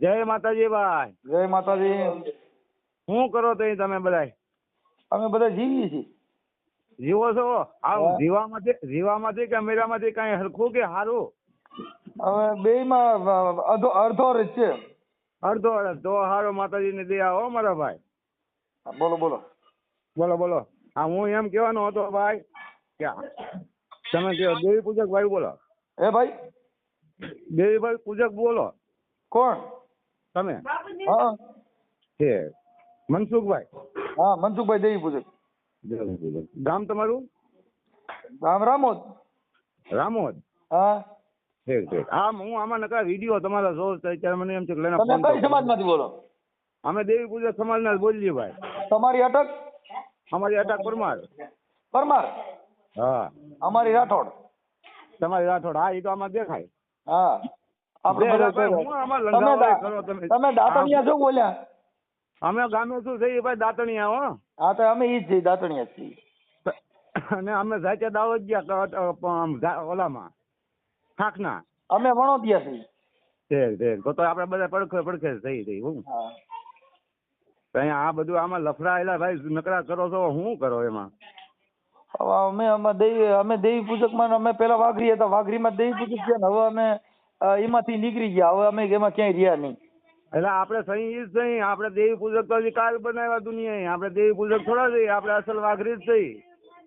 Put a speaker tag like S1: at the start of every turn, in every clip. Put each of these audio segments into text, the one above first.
S1: જય માતાજી ભાઈ.
S2: જય માતાજી.
S1: શું કરો તો તમે બધા?
S2: અમે બધા જીવીએ છીએ.
S1: જીવો છો? આવ
S2: હા.
S1: જીવામાંથી કે મેરામાંથી કઈ હરખું કે હારું?
S2: હવે બેયમાં અડધો જ છે.
S1: અડધો અડધ તો હારો. માતાજીની દયા હો મારા ભાઈ.
S2: હા, બોલો બોલો.
S1: બોલો બોલો. હા, હું એમ કહેવાનો હતો ભાઈ કે તમે કયો દેવી પૂજક ભાઈ બોલો.
S2: હે ભાઈ?
S1: દેવી ભાઈ પૂજક બોલો.
S2: કોણ?
S1: તમે?
S2: હા
S1: છે મનસુખભાઈ.
S2: હા, મનસુખભાઈ દેવી પૂજક.
S1: દેવી પૂજક. ગામ તમારું?
S2: ગામ રામોદ.
S1: રામોદ.
S2: હા.
S1: ઠીક ઠીક. હા, હું આમાં નકા વિડીયો તમારા જોઉં તો અત્યારે મને એમ છે કે લઈને
S2: તમે
S1: ફોન
S2: કઈ
S1: કરો.
S2: સમાજમાંથી બોલો?
S1: અમે દેવી પૂજક સમાજના જ બોલીએ ભાઈ.
S2: તમારી અટક?
S1: અમારી અટક પરમાર.
S2: પરમાર.
S1: હા.
S2: અમારી રાઠોડ.
S1: તમારી રાઠોડ. હા, એ તો આમાં દેખાય.
S2: હા. આપણે
S1: બે
S2: બધા
S1: ભાઈ, હું આમાં
S2: તમે
S1: લંગાવાળી કરો
S2: તમે દાતણિયા છો બોલ્યા?
S1: અમે ગામે શું છે ભાઈ દાતણિયા હો.
S2: હા, તો અમે ઈ જ છીએ, દાતણિયા જ છીએ.
S1: અને અમે જાતે દાવત ગયા ઓલામાં થાકના.
S2: અમે વણોતિયા છીએ.
S1: તો આપણે બધા પડખે પડખે થઈ ગઈ હું.
S2: હા.
S1: અહીંયા આ બધું આમાં લફડાયેલા ભાઈ નકરા કરો છો, શું કરો એમાં?
S2: હવે અમે દેવી પૂજકમાં અમે પેલા વાઘરી હતા, વાઘરીમાં દેવી પૂજક છે ને હવે અમે એમાંથી નીકળી ગયા. હવે અમે એમાં ક્યાંય રહ્યા નહીં.
S1: એટલે આપણે સહી ઈ જ સહી. આપણે દેવી પૂજક તો હજી કાલ બનાવ્યા દુનિયાએ. આપણે દેવી પૂજક થોડા જઈએ, આપણે અસલ વાઘરી જ થઈ.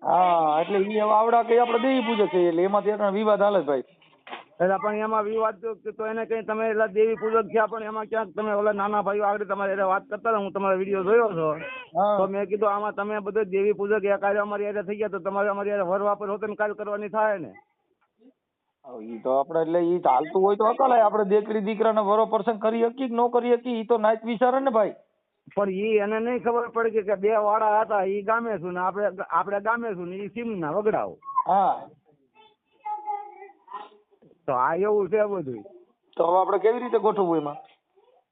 S2: હા, એટલે ઈ હવે આવડા કઈ આપણે દેવી પૂજક છે એટલે એમાંથી અત્યારે વિવાદ હાલે છે ભાઈ.
S1: એટલે પણ એમાં વિવાદ તો એને કઈ તમે એટલે દેવી પૂજક થયા પણ એમાં ક્યાંક તમે ઓલા નાના ભાઈઓ આગળ તમારે એટલે વાત કરતા હતા, હું તમારો વિડીયો જોયો છો.
S2: હા.
S1: તો મેં કીધું આમાં તમે બધે દેવી પૂજક એ કાર્ય અમારી યારે થઈ ગયા તો તમારે અમારી યારે વર વાપર હોતે ને કાલ કરવાની થાય ને.
S2: ઈ તો આપણે એટલે ઈ ચાલતું હોય તો અકલાય આપણે દીકરી દીકરાને વરો પ્રસંગ કરી શકીએ કે ન કરી શકીએ ઈ તો નાચ વિચારે ને ભાઈ.
S1: પણ ઈ એને નહીં ખબર પડી કે બે વાળા હતા, ઈ ગામે છું ને આપણે ગામે છું ને ઈ સીમના વગડાઓ.
S2: હા.
S1: તો આ એવું છે બધું.
S2: તો હવે આપણે કેવી રીતે ગોઠવવું એમાં?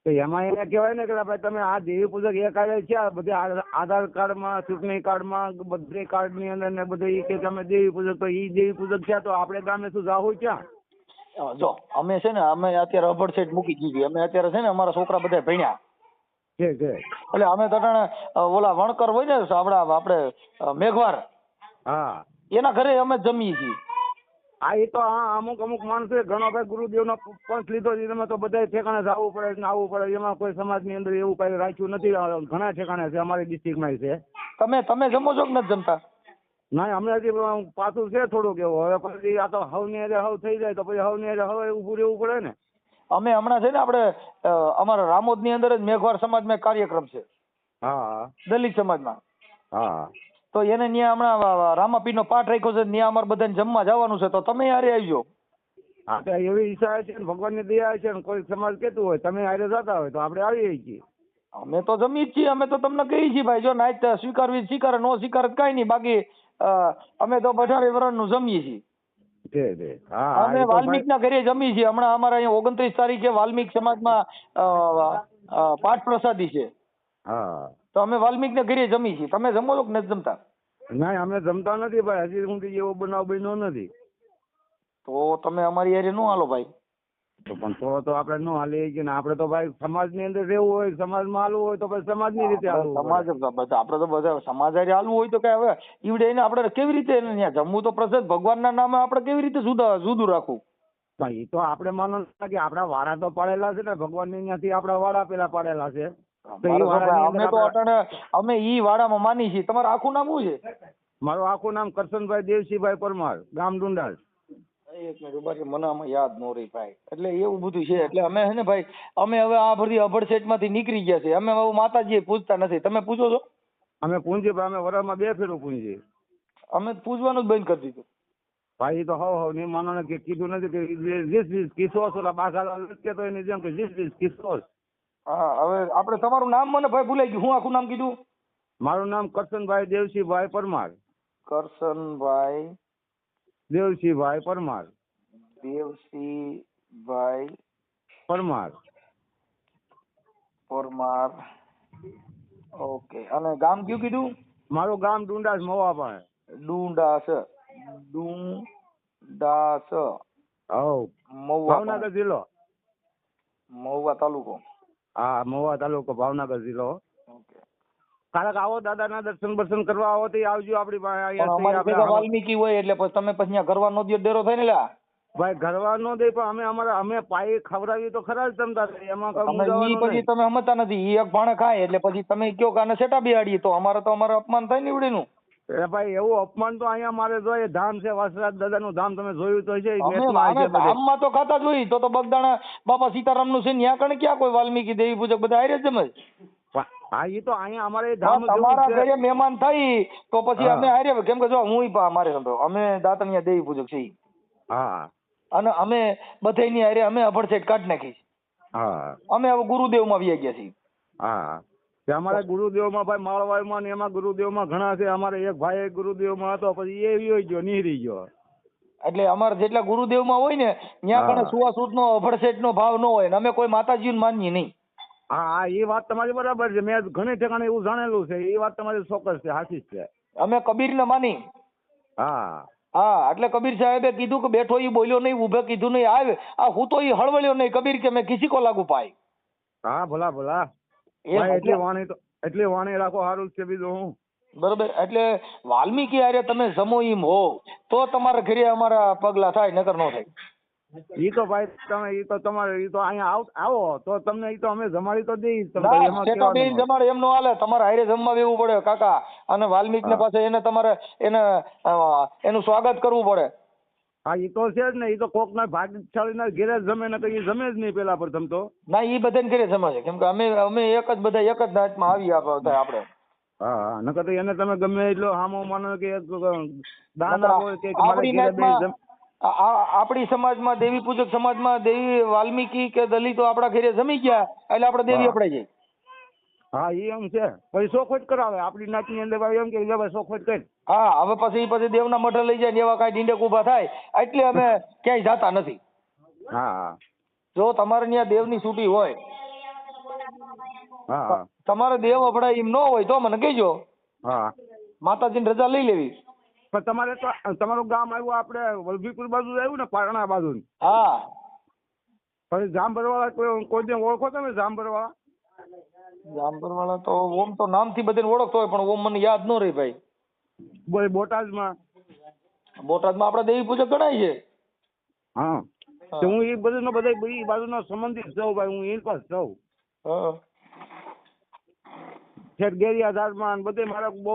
S1: તો એમાં એને કહેવાય ને કે ભાઈ તમે આ દેવી પૂજક એ કાર્ય છે બધે આધાર કાર્ડમાં, ચૂંટણી કાર્ડમાં, બધી કાર્ડની અંદર ને બધું ઈ કે તમે દેવી પૂજક, તો ઈ દેવી પૂજક છે તો આપણે ગામે શું જાવું ક્યાં?
S2: જો અમે છે ને અમે અત્યારે અભડ સેટ મૂકી દીધી. અમે અત્યારે છે ને અમારા છોકરા બધા ભણ્યા
S1: છે
S2: એટલે અમે તો ઓલા વણકર હોય ને આપણે મેઘવાર,
S1: હા,
S2: એના ઘરે અમે જમીએ છીએ.
S1: હા, એ તો હા અમુક માણસો ઘણો ભાઈ ગુરુદેવનો પંથ લીધો છે. તમે તો બધા ઠેકાણે જવું પડે ને આવવું પડે. એમાં કોઈ સમાજની અંદર એવું કઈ રાખ્યું નથી. ઘણા ઠેકાણે છે, અમારી ડિસ્ટ્રિક્ટમાં છે.
S2: તમે જમો છો કે નથી જમતા?
S1: ના, અમને હજી પાછું છે થોડુંક એવું. હવે પછી આ તો હવની હવ થઈ જાય તો પછી હવની હવે ઊભું રહેવું પડે ને.
S2: અમે હમણાં છે ને આપણે અમારા રામોદની અંદર જ મેઘવાર સમાજમાં એક કાર્યક્રમ છે.
S1: હા
S2: દલિત સમાજમાં.
S1: હા.
S2: તો એને ત્યાં હમણાં રામાપીરનો પાઠ રાખ્યો છે, ત્યાં અમારે બધાને જમવા જવાનું છે. તો તમે હારે આવજો.
S1: હા, તો એવી ઈચ્છા છે ને ભગવાનની દયા છે ને કોઈ સમાજ કેતું હોય તમે હારે જતા હોય તો આપણે આવીએ છીએ.
S2: અમે તો જમી જ છીએ. અમે તો તમને કહીએ છીએ ભાઈ, જો નાઈટ સ્વીકારવી સ્વીકારે, નો સ્વીકારે કઈ નહીં. બાકી અમે તો 18 વર્ષનું જમીએ છીએ.
S1: હા,
S2: અમે વાલ્મીકના ઘરે જમીએ છીએ. હમણાં અમારા અહીંયા 29 તારીખે વાલ્મીક સમાજમાં પાઠ પ્રસાદી છે.
S1: હા,
S2: તો અમે વાલ્મીકના ઘરે જમીએ છીએ. તમે જમો છો કે નથી જમતા?
S1: ના, અમે જમતા નથી ભાઈ. હજી સુધી એવો બનાવ બન્યો નથી.
S2: તો તમે અમારી હારે નો હાલો ભાઈ.
S1: તો પણ તો આપણે નો હાલીએ છીએ ને. આપણે તો ભાઈ સમાજની અંદર રહેવું હોય, સમાજમાં હાલવું હોય તો પછી સમાજની રીતે હાલવું
S2: સમાજ
S1: પડે.
S2: આપણે તો બધા સમાજ હારે હાલવું હોય તો કે હવે ઈવડે એને આપણે કેવી રીતે એને ત્યાં જમવું તો પ્રસાદ ભગવાનના નામે આપણે કેવી રીતે જુદું રાખવું?
S1: એ તો આપણે માનો કે આપણા વાડા તો પાડેલા છે ને ભગવાનની ત્યાંથી આપણા વાડા પેલા પાડેલા છે.
S2: અમે ઈ વાડામાં માની છીએ. તમારું આખું નામ શું છે?
S1: મારું આખું નામ કરશનભાઈ દેવસિંહભાઈ પરમાર, ગામ ડુંડાલ.
S2: એક મિનિટ બાકી મને આમાં યાદ ન રહી ભાઈ. એટલે એવું બધું છે. એટલે અમે છે ને ભાઈ, અમે હવે આ બધી અભડ સેટમાંથી નીકળી ગયા છે. અમે હવે માતાજી પૂજતા નથી. તમે પૂજો છો?
S1: અમે પૂંજી અમે વરામાં 2 ફેરું પૂંજી.
S2: અમે પૂજવાનું જ બંધ કરી દીધું
S1: ભાઈ. તો હવ નહીં માનો ને કે કીધું નથી કે 20 કિસ્સો ઓલા બાઘા કે તો એની જેમ કે 20 કિસ્સો.
S2: હા, હવે આપણે તમારું નામ મને ભાઈ ભૂલાઈ ગયું. હું આખું નામ કીધું?
S1: મારું નામ કરશનભાઈ દેવસિંહભાઈ પરમાર.
S2: કરશનભાઈ
S1: દેવસિંહભાઈ પરમાર.
S2: દેવસિંહભાઈ
S1: પરમાર.
S2: પરમાર. ઓકે. અને ગામ કયું કીધું?
S1: મારું ગામ ડુંડાસ મવા પાસે.
S2: ડુંડાસ. ડુંડાસ.
S1: હવ
S2: મહુવા.
S1: ભાવનગર જિલ્લો.
S2: મહુવા તાલુકો.
S1: હા, મહુવા તાલુકો, ભાવનગર જિલ્લો.
S2: ઓકે.
S1: કારક આવો દાદાના દર્શન બર્શન કરવા આવો તો આવજો આપણી પાસે.
S2: પણ અમારી ભેગા વાલ્મીકી હોય એટલે પછી તમે પછી ત્યાં ઘરવા નો ડેરો થાય ને લ્યા.
S1: ભાઈ ઘરવા નો દે પણ અમે પાયે ખવડાવીએ તો ખરા જ તમતા એમાં કઈ
S2: તમે ઈ
S1: મૂંઝાવાનું
S2: પછી
S1: નહીં.
S2: તમે સમજતા નથી. ઈ એક ભાણે ખાય એટલે પછી તમે કયો કે આને સેટા બિહાડીએ તો અમારે અપમાન થાય ને ઈવડીનું.
S1: એ ભાઈ એવું અપમાન તો અહીંયા મારે જોઈએ. ધામ છે વાસરાજ દાદાનું ધામ, તમે જોયું તો છે,
S2: અમે
S1: નેટમાં છે બધે.
S2: ધામમાં તો ખાતા જ હોય. તો બગદાણા બાપા સીતારામનું છે ત્યાં કણે ક્યાં કોઈ વાલ્મીકી દેવી પૂજક બધા હારે જ જમે.
S1: હા, એ તો અહીંયા અમારે ધામ
S2: તમારા
S1: જેવું છે.
S2: ઘરે મહેમાન થઈ તો પછી
S1: હા.
S2: અમે હારે, કેમ કે જો હું મારે સમજો અમે દાતણિયા દેવી પૂજક છીએ
S1: હા
S2: અને અમે બધાયની હારે અમે અભડસેટ કાઢી નાખી.
S1: હા
S2: અમે હવે ગુરુદેવમાં આવી ગયા છીએ.
S1: હા, તે અમારે ગુરુદેવમાં ભાઈ માળવાઈમાં ને એમાં ગુરુદેવમાં ઘણા છે. અમારે એક ભાઈ ગુરુદેવમાં હતો, પછી એ વયો ગયો, નીહરી ગયો.
S2: એટલે અમારે જેટલા ગુરુદેવમાં હોય ને ત્યાં કણે સુવાસૂદનો અભડસેટનો ભાવ ન હોય ને અમે કોઈ માતાજીને માનીએ નહીં.
S1: હા, એ વાત તમારી બરાબર છે. મેં ઘણી ઠેકાણે એવું જાણેલું છે. એ વાત તમારી ચોક્કસ છે, સાચી જ છે.
S2: અમે કબીરને માની.
S1: હા
S2: હા, એટલે કબીર સાહેબે કીધું કે બેઠો ઈ બોલ્યો નહીં, ઊભે કીધું નહીં, આવે આ હું તો ઈ હળવળ્યો નહીં. કબીર કે મેં કિસી કો લાગુ પાય.
S1: હા, ભલા ભલા
S2: એ
S1: ભાઈ, એટલી વાણી રાખો, સારું જ છે. બીજું હું
S2: બરોબર. એટલે વાલ્મીકી હારે તમે જમો ઈમ હો તો તમારા ઘરે અમારા પગલા થાય, નકર ન થાય.
S1: ઈ તો ભાઈ તમે ઈ તો તમારે ઈ તો અહીંયા આવો તો તમને ઈ તો અમે જમાડી તો દઈ.
S2: ના, સેટા બેન જમાડે એમ નો હાલે. તમારે હારે જમવા બેવું પડે કાકા. અને વાલ્મીકી ને પાસે એને તમારે એનું સ્વાગત કરવું પડે.
S1: હા, ઈ તો છે જ ને. ઈ તો કોક ના ભાગ્યશાળી ના ઘેરે જમે ને કઈ જમે જ નહીં પેલા પ્રથમ તો.
S2: ના, ઈ બધાને ઘરે જમે છે. કેમ કે અમે એક જ બધા એક જ નાચમાં આવી આપણે.
S1: હા, નકર તો એને તમે ગમે એટલો હામો માનો કે દાન આપો કે મારા ઘેરે બે
S2: આપણી સમાજમાં દેવી પૂજક સમાજમાં દેવી વાલ્મીકી કે દલિતો આપણા ઘરે જમી ગયા એટલે આપણે દેવી અપડાઈ જાય.
S1: હા, એમ છે. પછી શોખોટ કરાવે આપણી નાચની અંદર ભાઈ, એમ કે ભાઈ શોખોટ કરી.
S2: હા, હવે પછી દેવના મઠે લઈ જાય ને એવા કાંઈ ડીંડક ઊભા થાય એટલે અમે ક્યાંય જતા નથી.
S1: હા,
S2: જો તમારે ત્યાં દેવની છૂટી હોય,
S1: હા,
S2: તમારે દેવ અપડાય એમ ન હોય તો મને કહેજો.
S1: હા,
S2: માતાજીની રજા લઈ લેવી.
S1: પણ તમારે તો તમારું ગામ આવ્યું આપણે વલભીપુર બાજુ આવ્યું ને, પારણા બાજુ.
S2: હા,
S1: પછી જામબરવાળા કોઈ ઓળખો તમે? જામબરવાળા
S2: જામપુરવાળા તો ઓમ તો નામથી બધાને ઓળખતો હોય પણ ઓમ મને યાદ ન રહી ભાઈ.
S1: બોટાદમાં
S2: આપણા દેવી પૂજક ગણાય છે.
S1: હા, તો હું એ બધું બધા એ બાજુનો સંબંધિત છું ભાઈ. હું એ પાસે છું. છેક ગેરિયાધારમાં બધે મારા બહુ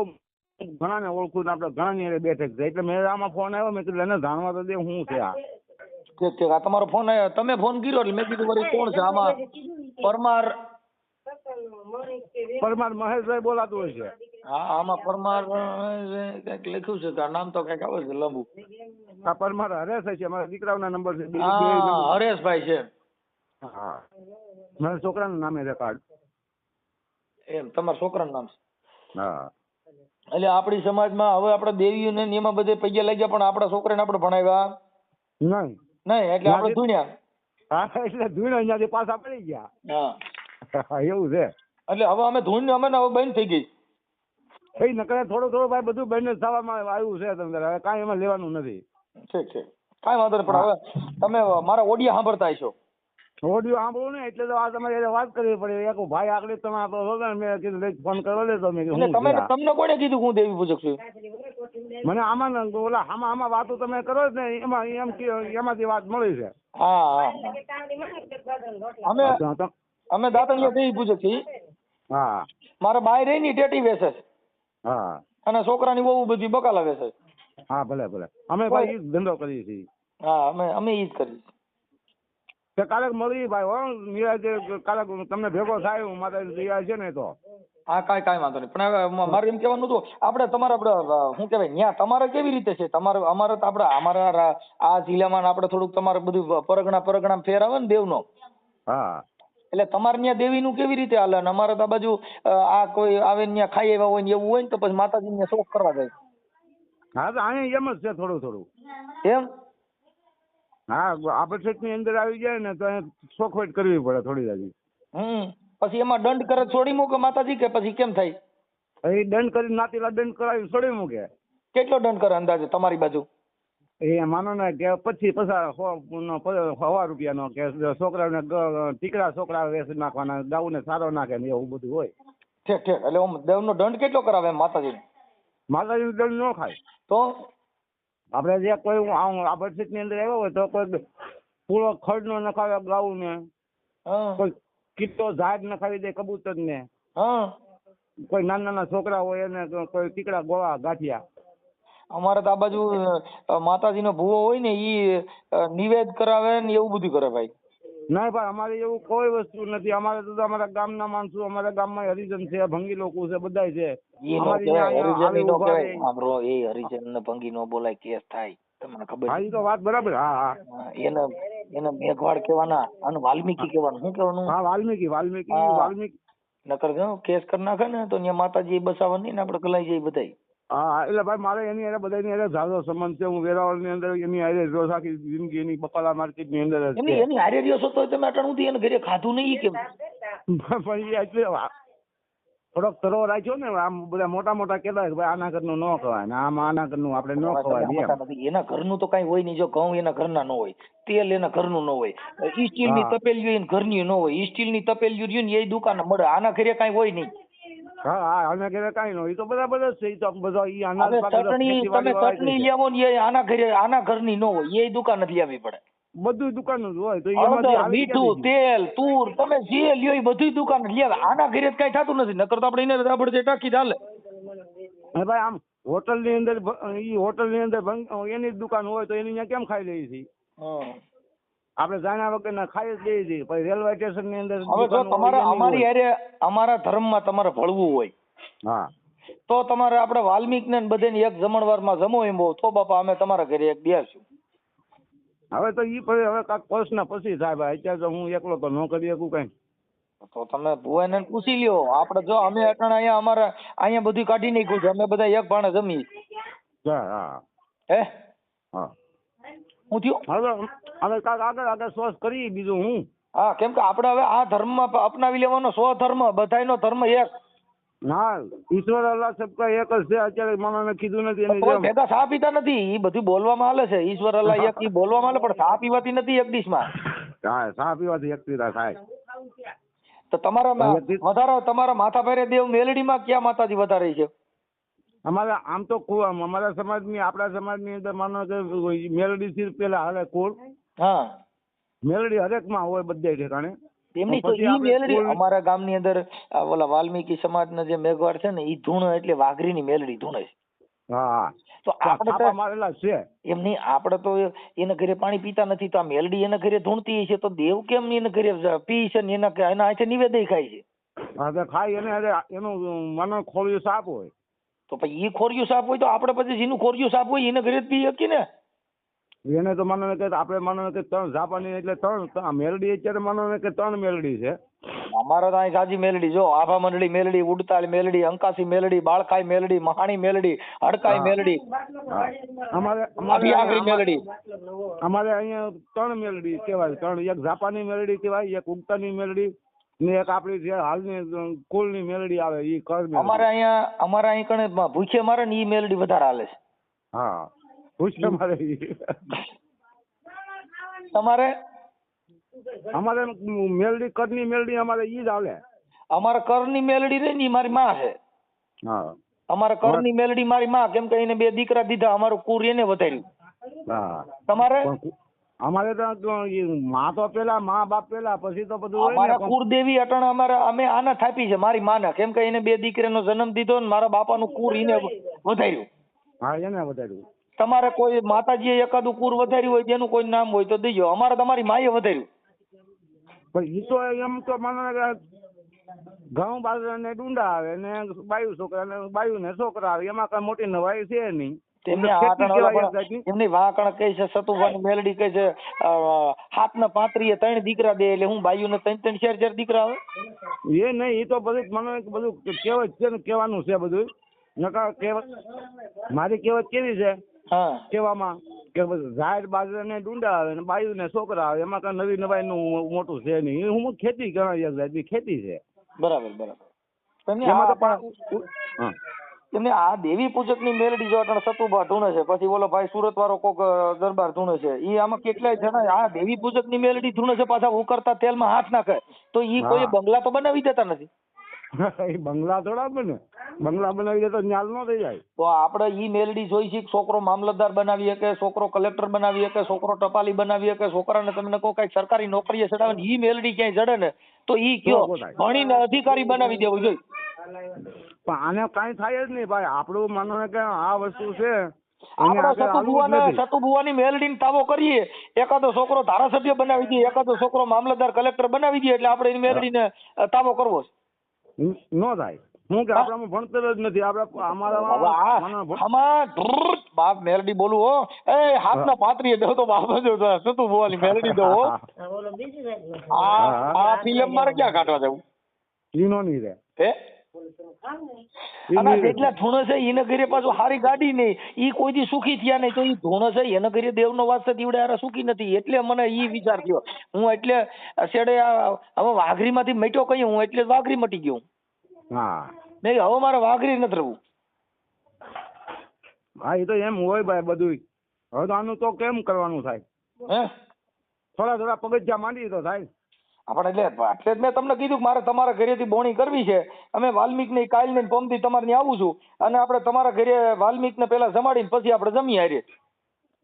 S1: ઘણા ને ઓળખું ને આપણે ઘણા ની બેઠક છે. એટલે મેં આમાં ફોન આવ્યો, મેં કીધું એને જાણવા તો દે હું છે આ.
S2: ઠીક. આ તમારો ફોન આવ્યો, તમે ફોન કર્યો એટલે મેં કીધું વળી કોણ છે આમાં?
S1: પરમાર મહેશભાઈ બોલાતું હોય છે.
S2: હા, આમાં પરમાર કઈક લખ્યું છે કે નામ તો કઈક આવે છે લાંબુ.
S1: આ પરમાર હરેશ છે, મારા દીકરાઓના નંબર છે.
S2: હા, હરેશભાઈ છે.
S1: હા, મારા છોકરાનું નામે છે કાર્ડ.
S2: એમ તમારા છોકરાનું નામ છે?
S1: હા.
S2: એટલે આપણી સમાજમાં હવે આપણે દેવીઓને એમાં બધે પૈયા લાગ્યા પણ આપણા છોકરાને આપણે ભણાવ્યા નહીં એટલે આપણે ધૂણ્યા.
S1: હા, એટલે ધૂણ્યા અહીંયાથી પાછા પડી ગયા. હા, એવું છે.
S2: એટલે હવે અમે ધૂણ અમે હવે બંધ થઈ ગઈ.
S1: એ નકરે થોડું ભાઈ બધું બંધ થવામાં આવ્યું છે. તમને હવે કાંઈ એમાં લેવાનું નથી.
S2: ઠીક છે, કાંઈ વાંધો નહીં. પણ હવે તમે મારા ઓડિયા સાંભળતા હશો.
S1: ઓડિયો સાંભળવું ને એટલે તો આ તમારે વાત કરવી પડે. એક ભાઈ આગળ તમે આપો મેં કીધું ફોન કરવા લેતો.
S2: તમને કોને કીધું હું દેવી પૂજક છું?
S1: મને આમાં ઓલા આમાં વાતો તમે કરો ને એમાં એમાંથી વાત મળી છે.
S2: હા, અમે દાતણિયા દેવી પૂજક છીએ.
S1: હા,
S2: મારા બાય રહી ની ટેટી વેસે છે.
S1: હા,
S2: અને છોકરાની બહુ બધી બકાલા વેસે.
S1: હા, ભલે ભલે. અમે ભાઈ ઈ જ ધંધો કરીએ છીએ.
S2: હા, અમે ઈ જ કરીએ.
S1: કાલે મળી ભાઈ હો નિરાજે. કાલે તમને ભેગો થાય હું માતાજી તૈયાર છે ને તો.
S2: હા, કાંઈ વાંધો નહીં. પણ હવે મારે એમ કહેવાનું હતું આપણે શું કહેવાય ન્યા તમારે કેવી રીતે છે? અમારે તો અમારા આ જિલ્લામાં આપણે થોડુંક તમારે બધું પરગણા ફેર આવે ને દેવનો.
S1: હા,
S2: એટલે તમારે ત્યાં દેવીનું કેવી રીતે હાલે? અને અમારે તો આ બાજુ આ કોઈ આવે ત્યાં ખાઈ આવ્યા હોય ને એવું હોય ને તો પછી માતાજીને શોખ કરવા જાય.
S1: હા, તો અહીંયા એમ જ છે થોડું.
S2: એમ?
S1: હા, આપસેટ ની અંદર આવી જાય ને તો શોખવટ કરવી પડે થોડી હજી.
S2: પછી એમાં દંડ કરે છોડી મૂકે માતાજી કે પછી કેમ થાય?
S1: એ દંડ કરી નાતીલા દંડ કરાવી છોડી મૂકે.
S2: કેટલો દંડ કરે અંદાજે તમારી બાજુ?
S1: એ માનો ને કે 25-50 રૂપિયાનો કે છોકરાઓને ટીકડા છોકરા વેચી નાખવાના, ગાઉને સારો નાખે ને એવું બધું હોય.
S2: ઠીક ઠીક. એટલે આમ દેવનો દંડ કેટલો કરાવે એમ માતાજીને?
S1: માતાજીનું દંડ ન ખાય.
S2: તો
S1: આપણે જે કોઈ આ પરિસ્થિતિની અંદર આવ્યો હોય તો કોઈ પૂરો ખડ નો નખાવે ગાઉને,
S2: હા
S1: કોઈ કીટો ઝાડ નખાવી દે કબૂતરને,
S2: હા.
S1: કોઈ નાના નાના છોકરા હોય એને કોઈ ટીકડા ગોળા ગાંઠિયા.
S2: અમારે તો આ બાજુ માતાજીનો ભૂવો હોય ને ઈ નિવેદ કરાવે ને એવું બધું કરે ભાઈ.
S1: ના ભાઈ અમારે એવું કોઈ વસ્તુ નથી. અમારે તો અમારા ગામના માણસો, અમારા ગામમાં હરિજન છે, ભંગી લોકો છે, બધાય છે.
S2: ઈ નો
S1: અમારી
S2: કહેવાય,
S1: અહીંયા
S2: હરિજન
S1: આવી
S2: નો
S1: ઉભા
S2: કહેવાય.
S1: રહી.
S2: સાંભળો, એ હરિજન ને ભંગી નો બોલાય, કેસ થાય, તમને ખબર
S1: હા
S2: છે?
S1: ઈ તો વાત બરાબર. હા હા
S2: એને મેઘવાળ કહેવાના અને વાલ્મીકી કહેવાનું. શું કહેવાનું?
S1: હા વાલ્મીકી.
S2: હા.
S1: વાલ્મીકી.
S2: નકર જો કેસ કરી નાખે ને તો ત્યાં માતાજી બસાવવા નહીં ને આપણે કલાઈ જઈએ બધાય.
S1: હા એટલે ભાઈ મારે એની હારે બધાની હારે ઝાઝો સંબંધ છે. હું વેરાવળ ની અંદર એની હારે રોજ આખી જિંદગી એની બકાલા માર્કેટ ની અંદર જ છે.
S2: એની હારે રહ્યો છો તો તમે અટાણું થી એને ઘરે ખાધું નહીં કેમ?
S1: પણ એ એટલે થોડોક તરો રાખ્યો ને, આમ બધા મોટા મોટા કહેતા ભાઈ આના ઘરનું ન ખવાય ને આમ આના ઘરનું આપણે ન ખવાય એમ.
S2: એના ઘરનું તો કઈ હોય નહીં. જો ઘઉં એના ઘરના ન હોય, તેલ એના ઘરનું ન હોય, ઈ સ્ટીલ ની તપેલીઓ એના ઘરની ન હોય, ઈ સ્ટીલ ની તપેલીઓ રહ્યું ને એ દુકાન મળે, આના ઘરે કઈ હોય નહીં.
S1: હા હા આના ઘરે કઈ ન હોય. એ તો બરાબર જ છે. એ તો બધો ઈ અનાજ
S2: ચટણી તમે ચટણી લેવો ને એ આના ઘરની ન હોય, એ દુકાન જ લેવી પડે.
S1: બધું દુકાન જ હોય તો
S2: હળદર, મીઠું, તેલ, તુર, તમે જે લ્યો એ બધી દુકાન જ લેવા. આના ઘરે કઈ થતું નથી. નકર તો આપણે એને રાબડ જે ટાંકી ચાલે.
S1: ભાઈ આમ હોટલ ની અંદર હોટલ ની અંદર એની જ દુકાન હોય તો એની ત્યાં કેમ ખાઈ લઈએ છીએ? આપણે જાણ્યા વગર ના ખાઈ જ લઈએ છીએ. પછી રેલવે સ્ટેશન ની અંદર
S2: હવે જો તમારે અમારી હારે અમારા ધર્મમાં તમારે ભળવું હોય,
S1: હા,
S2: તો તમારે આપણે વાલ્મીક ને બધાને એક જમણવારમાં જમો એમ બહુ તો બાપા અમે તમારા ઘરે એક બેસશું.
S1: હવે તો ઈ પછી હવે કાંઈક પ્રશ્ન પછી થાય ભાઈ. અત્યારે તો હું એકલો તો ન કરી શકું કઈ.
S2: તો તમે ભુવાને પૂછી લ્યો. આપણે જો અમે અટાણે અહીંયા અમારા અહીંયા બધું કાઢી નાખ્યું છે. અમે બધા એક ભાણે જમીએ.
S1: હા
S2: હે
S1: હા
S2: હું થયું?
S1: હવે કાંઈક આગળ સોચ કરી બીજું હું.
S2: હા, કેમ કે આપણે હવે આ ધર્મમાં અપનાવી લેવાનો સ્વધર્મ, બધાયનો ધર્મ એક.
S1: ના, ઈશ્વર અલ્લાહ સબકા એક જ છે. અત્યારે મને કીધું નથી એની
S2: કોઈ ભેગા ચા પીતા નથી. એ બધું બોલવામાં હાલે છે. ઈશ્વર અલ્લાહ એક ઈ બોલવામાં હાલે, પણ ચા પીવાતી નથી એક ડીશમાં.
S1: હા, ચા પીવાથી એક પીતા થાય.
S2: તો તમારા વધારે તમારા માથા ભારે દેવ મેલડીમાં ક્યાં માતાજી વધારે છે?
S1: અમારે આમ તો અમારા સમાજની, આપણા સમાજની અંદર માનો કે મેલડી થી પેલા હાલે કુળ.
S2: હા,
S1: મેલડી હરેકમાં હોય બધે ઠેકાણે.
S2: એમની તો ઈ મેલડી અમારા ગામની અંદર ઓલા વાલ્મીકી સમાજના જે મેઘવાડ છે ને ઈ ધૂણ એટલે વાઘરીની મેલડી ધૂણે છે.
S1: હા,
S2: તો આપણે તો
S1: મારેલા છે
S2: એમ નહીં. આપણે તો એના ઘરે પાણી પીતા નથી, તો આ મેલડી એના ઘરે ધૂણતી છે, તો દેવ કેમ એના ઘરે પી છે ને એના હાથે નિવેદય ખાય છે?
S1: હા તો ખાઈ એનું માનો ખોળિયું સાપ હોય.
S2: તો પછી ઈ ખોરિયું સાપ હોય તો આપણે પછી જેનું ખોરિયું સાપ હોય એને ઘરે જ પી શકીએ ને.
S1: એને તો માનો કે આપણે માનો કે 3 જાપાની એટલે 3 મેલડી. અત્યારે માનો કે 3 મેલડી છે
S2: અમારે તો અહીં સાજી મેલડી. જો આભા મંડળી મેલડી, ઉડતાલ મેલડી, અંકાસી મેલડી, બાળખાઈ મેલડી, મહાણી મેલડી, હડકાઈ મેલડી, આભી મેલડી.
S1: અમારે અહીંયા 3 મેલડી કહેવાય. 3, એક જાપાની મેલડી કહેવાય, એક ઉગતાની મેલડી ને એક આપણી જે હાલની કુળની મેલડી આવે ઈ કર મેલડી.
S2: અમારે અહીં કણે ભૂખે મારે ને ઈ મેલડી વધારે હાલે છે.
S1: હા, ભૂખે મારે.
S2: તમારે?
S1: અમારે મેલડી, કરની મેલડી અમારે ઈ જ હાલે.
S2: અમારે કરની મેલડી રહી ને મારી માં છે.
S1: હા,
S2: અમારે કરની મેલડી મારી માં, કેમ કે એને 2 દીકરા દીધા, અમારું કુર એને વધાર્યું.
S1: હા,
S2: તમારે?
S1: અમારે તો માં તો પેલા, માં બાપ પેલા, પછી તો બધું
S2: અમારા કુળદેવી અટાણે અમે આના થાપી છે મારી માના, કેમ કે એને 2 દીકરાનો જન્મ દીધો ને મારા બાપાનું કુર એને વધાર્યું.
S1: હા, એને વધાર્યું.
S2: તમારે કોઈ માતાજીએ એકાદું કુર વધાર્યું હોય જેનું કોઈ નામ હોય તો દેજો. અમારે તમારી માએ વધાર્યું.
S1: પણ ઈ તો એમ તો મને ઘઉં બાજરા ને ડુંડા આવે ને બાયુ છોકરા ને બાયુ ને છોકરા આવે, એમાં કઈ મોટી નવાઈ છે નહીં. એમની
S2: વાકણ કહે છે સતુભાની મેલડી કહે છે 7 ને 35 3 દીકરા દે, એટલે હું બાયુ ને 3 4 દીકરા આવે.
S1: એ નહીં, એ તો બધું મને બધું કહેવત છે ને, કહેવાનું છે બધું. નકા કહેવત મારી કહેવત કેવી છે કહેવામાં કે ઝાડ બાજરા ને ડુંડા આવે ને બાયુ ને છોકરા આવે, એમાં કઈ નવી નવાઈ નું મોટું છે નહીં. હું ખેતી ગણાય, ખેતી છે.
S2: બરાબર બરાબર. એમને આ દેવી પૂજક ની મેલડી જો અટાણે સતુભા ધૂણે છે, પછી ઓલો ભાઈ સુરત વાળો કોક દરબાર ધૂણે છે, ઈ આમાં કેટલાય જણા આ દેવી પૂજક ની મેલડી ધૂણે છે, પાછા ઉકળતા તેલમાં હાથ નાખે, તો ઈ કોઈ બંગલા તો બનાવી દેતા નથી.
S1: એ બંગલા થોડા બને, બંગલા બનાવી દે તો ન્યાલ નો થઈ જાય.
S2: તો આપણે ઈ મેલડી જોઈ છે, છોકરો મામલતદાર બનાવી શકે, છોકરો કલેક્ટર બનાવી શકે, છોકરો ટપાલી બનાવી શકે, છોકરાને તમને કોઈ કઈ સરકારી નોકરીએ ચડાવે ને ઈ મેલડી ક્યાંય જડે ને તો ઈ કયો ભણીને અધિકારી બનાવી દેવું જોઈએ.
S1: પણ આને કઈ થાય જ નહીં ભાઈ. આપણું માનો ને કે આ વસ્તુ છે,
S2: આપણે સતુભુવાની મેલડી ને તાવો કરીએ, એકાદો છોકરો ધારાસભ્ય બનાવી દઈએ, એકાદો છોકરો મામલતદાર કલેક્ટર બનાવી દઈએ, એટલે આપણે એની મેલડીને તાવો કરવો
S1: નો થાય. હું કે આપણામાં ભણતર જ નથી. આપણે
S2: આમાં બાપ મેલડી બોલું હો, એ હાથના પાત્રીએ દો તો બાપ જો સતુભુવાની મેલડી દો. આ ફિલ્મ મારે ક્યાં કાઢવા જવું?
S1: ઈનો નહીં રે
S2: હે અને જેટલા ધૂણ છે એને ઘરે પાછું સારી ગાડી નહીં, ઈ કોઈ દી સુખી થયા નહીં, તો ઈ ધૂણ છે એને ઘરે દેવનો વાસ છે દીવડે હારે સુખી નથી. એટલે મને ઈ વિચાર થયો. હું એટલે છેડે હવે વાઘરીમાંથી મટ્યો કઈ હું, એટલે વાઘરી મટી ગયો.
S1: હા
S2: નહીં હવે મારે વાઘરી નથી રહેવું.
S1: હા એ તો એમ હોય ભાઈ બધું. હવે તો આનું તો કેમ કરવાનું થાય?
S2: હે
S1: થોડા થોડા પગથિયા માંડી તો થાય.
S2: આપણે એટલે જ મેં તમને કીધું કે મારે તમારા ઘરેથી બોણી કરવી છે. અમે વાલ્મીક ને કાલ ને પમથી તમારે ત્યાં આવું છું, અને આપણે તમારા ઘરે વાલ્મીક ને પેલા જમાડીને પછી આપણે જમી હારીએ.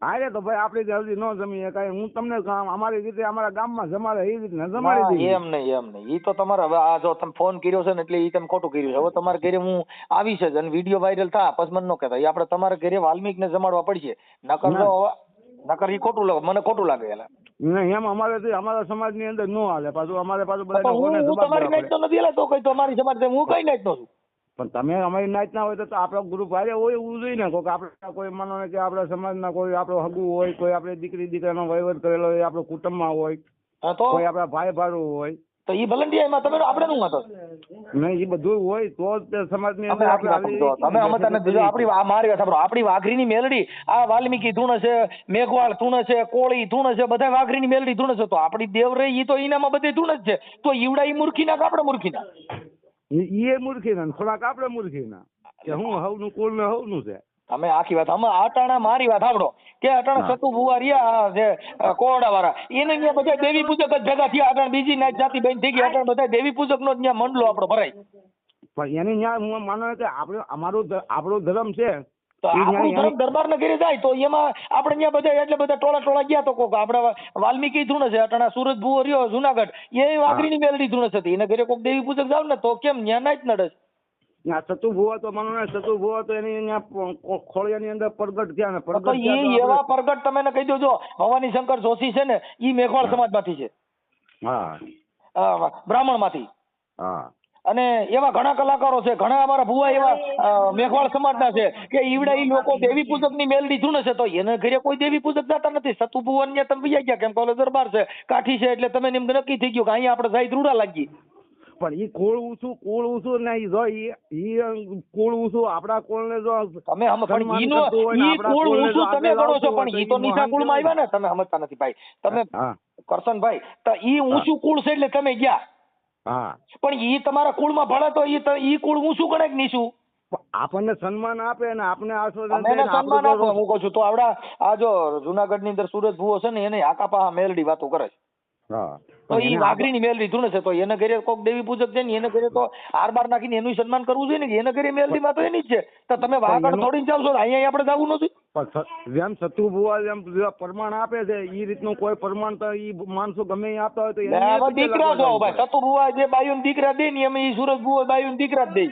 S1: હારે તો ભાઈ આપણે જલ્દી ન જમીએ કઈ. હું તમને અમારી રીતે અમારા ગામમાં જમાડે એ રીતે જમાડી દઈએ.
S2: એમ નહીં ઈ તો તમારે હવે આ જો તમે ફોન કર્યો છે ને એટલે ઈ તમે ખોટું કર્યું છે. હવે તમારા ઘરે હું આવી છે અને વિડીયો વાયરલ થાય પછી મને ન કહેતા. એ આપણે તમારા ઘરે વાલ્મીક ને જમાડવા પડશે, નકર ઈ ખોટું લાગે, મને ખોટું લાગે. એલા
S1: એમ અમારા સમાજ ની અંદર નો હાલે. પાછું અમારે પાછું બધા
S2: હું તમારી નાઈટ તો નથી. એલા તો કઈ તમારી સમાજ હું કઈ નાઈટ નો છું.
S1: પણ તમે અમારી નાઈટ ના હોય તો આપણો ગ્રુપ હારે હોય એવું જોઈએ ને. કોઈક આપણે કોઈ માનો ને કે આપણા સમાજના કોઈ આપણો હગું હોય, કોઈ આપણે દીકરી દીકરાનો વહીવટ કરેલો હોય, આપણો કુટુંબમાં હોય, કોઈ આપણા ભાઈ ભાડું હોય,
S2: તો ઈ ભલંડિયામાં તમે આપણે નું હતો
S1: નહીં એ બધું હોય તો જ સમાજની અંદર
S2: તમે અમતા નથી. આપણી મારી વાત સાંભળો, આપણી વાઘરીની મેલડી આ વાલ્મીકી ધૂણ છે, મેઘવાળ ધૂણ છે, કોળી ધૂણ છે, બધા વાઘરીની મેલડી ધૂણ છે. તો આપણી દેવ રહી ઈ તો ઈનામાં બધે ધૂણ જ છે. તો ઈવડા ઈ મૂર્ખીના કે આપણે મૂર્ખીના?
S1: એ મૂર્ખીના થોડાક આપણે મૂર્ખીના કે હું હવનું કુળ ને હવનું છે.
S2: તમે આખી વાત આમાં અટાણા મારી વાત સાંભળો કે અટાણા સતુ ભુવા રહ્યા જે કોરડા વાળા એને અહીંયા બધા દેવી પૂજક જ ભેગા થયા. અટાણા બીજી નાત જાતિ બેન થઈ ગઈ. અટાણા બધા દેવી પૂજક નો ત્યાં મંડલો આપણો ભરાય.
S1: પણ એની ત્યાં હું માનો કે આપણો ધર્મ છે
S2: તો આપણું ધર્મ દરબાર ના ઘરે જાય તો એમાં આપણે ત્યાં બધા એટલે બધા ટોળા ગયા. તો કોક આપણે વાલ્મીકી ધૂણ છે, અટાણા સુરત ભુવો રહ્યો જુનાગઢ એ વાઘરીની મેલડી ધૂણ છે. એને ઘરે કોક દેવી પૂજક જાવ ને તો કેમ ત્યાં ના જ નડે?
S1: સતુ ભુવા તો માનો ને સતુ ભુવા તો એની ખોળિયાની અંદર પ્રગટ થયા ને પ્રગટ
S2: એવા પ્રગટ તમે કહી દો. જો ભવાની શંકર જોશી છે ને ઈ મેઘવાળ સમાજ માંથી છે.
S1: હા
S2: બ્રાહ્મણ માંથી.
S1: હા
S2: અને એવા ઘણા કલાકારો છે, ઘણા અમારા ભુવા એવા મેઘવાળ સમાજના છે કે ઈવડા ઈ લોકો દેવી પૂજક ની મેલડી ધૂણે છે. તો એને ઘરે કોઈ દેવી પૂજક જતા નથી. સતુ ભુવન ને તમે બીજા ગયા કેમ કોલે દરબાર છે, કાઠી છે, એટલે તમે એમ નક્કી થઈ ગયું કે અહીંયા આપણે જાય ધ્રુડા લાગી.
S1: પણ ઈ કુળ ઊંચું નહીં જો ઈ કુળ ઊંચું આપડા કુળ ને જો
S2: તમે પણ ઈ કુળ ઊંચું તમે ગણો છો, પણ ઈ તો નીચા કુળ માં આવ્યા ને. તમે સમજતા નથી ભાઈ. તમે કરશનભાઈ તો ઈ ઊંચું કુળ છે એટલે તમે ગયા.
S1: હા
S2: પણ ઈ તમારા કુળમાં ભળે તો ઈ કુળ ઊંચું ગણે કે નીચું?
S1: આપણને સન્માન આપે ને આપણે
S2: સન્માન આપે. હું કહું છું તો આવડા આ જો જુનાગઢ ની અંદર સુરત ભુવો છે ને એને આકાપા મેલડી વાતો કરે છે. તો ઈ વાઘરીની મેલડી ધૂણે છે. તો એને ઘરે કોક દેવી પૂજક છે ને એને ઘરે તો આર બાર નાખીને એનું સન્માન કરવું જોઈએ ને. એને ઘરે મેલડી માં તો એની જ છે. તો તમે વાઘડ થોડીને જાવ છો, અહીંયા આપણે જવું નથી.
S1: જેમ સતુ ભુવા જેમ પ્રમાણ આપે છે એ રીતનું કોઈ પ્રમાણ તો ઈ માણસો ગમે આપતા હોય તો
S2: દીકરા છો ભાઈ. સતુ ભુવા જે બાયુ દીકરા દે ને એમ ઈ સુરત ભુવા બાયુ દીકરા જ દે.